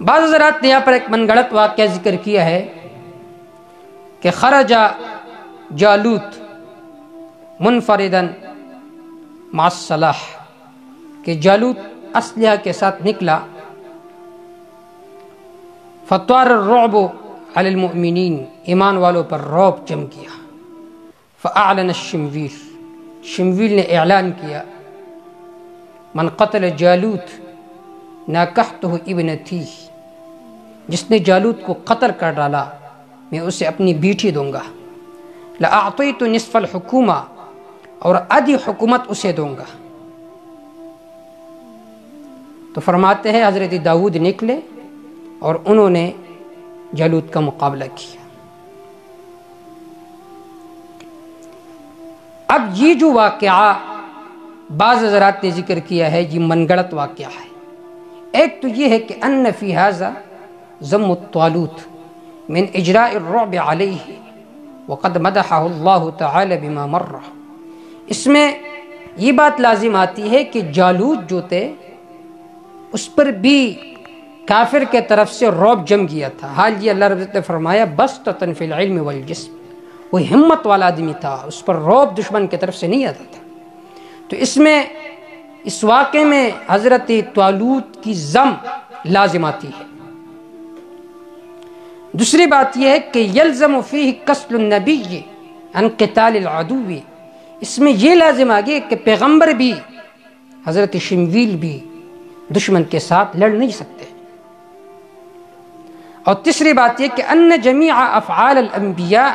بعض حضرات نے یہاں پر ایک من گھڑت واقعہ ذکر کیا ہے کہ خرج جالوت منفردن مع السلاح، کہ جالوت اسلحہ کے ساتھ نکلا، فطار الرعب علی المؤمنین، ایمان والوں پر رعب جم گیا، فاعلن الشمویل، شمویل نے اعلان کیا، من قتل جالوت ناکحتہ ابنتی، جس نے جالوت کو قتل کر ڈالا میں اسے اپنی بیٹی دوں گا، لأعطیت نصف الحکومہ، اور آدھی حکومت اسے دوں گا۔ تو فرماتے ہیں حضرت داؤد نکلے اور انہوں نے جالوت کا مقابلہ کیا۔ اب یہ جو واقعہ بعض حضرات نے ذکر کیا ہے یہ من گڑت واقعہ ہے۔ ایک تو یہ ہے کہ ان فی ھذا ذم طالوت من اجراء الرعب علیہ وقد مدحہ اللہ تعالی بما مر، اس میں یہ بات لازم آتی ہے کہ جالوت جو تھے اس پر بھی کافر کے طرف سے رعب جم گیا تھا، حال یہ اللہ رب نے فرمایا بسطۃ فی العلم والجسم، وہ ہمت والا آدمی تھا، اس پر رعب دشمن کی طرف سے نہیں آتا تھا۔ تو اس میں اس واقعے میں حضرت طالوت کی ذم لازم آتی ہے۔ دوسری بات یہ ہے کہ یلزم فیہ قصد النبی عن قتال العدو، اس میں یہ لازم آگے کہ پیغمبر بھی حضرت شمویل بھی دشمن کے ساتھ لڑ نہیں سکتے۔ اور تیسری بات یہ کہ ان جمیع افعال الانبیاء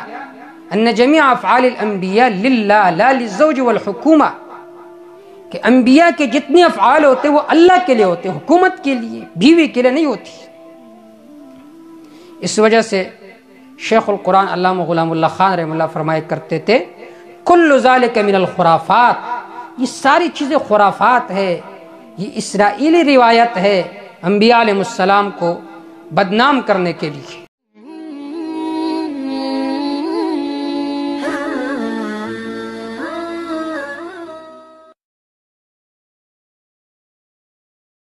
للہ لا للزوج والحکومہ، کہ انبیاء کے جتنے افعال ہوتے وہ اللہ کے لیے ہوتے، حکومت کے لیے، بیوی کے لیے نہیں ہوتی۔ اس وجہ سے شیخ القرآن علامہ غلام اللہ خان رحمہ اللہ فرمایا کرتے تھے کل ذالک من الخرافات، یہ ساری چیزیں خرافات ہے، یہ اسرائیلی روایت ہے انبیاء علیہ السلام کو بدنام کرنے کے لیے۔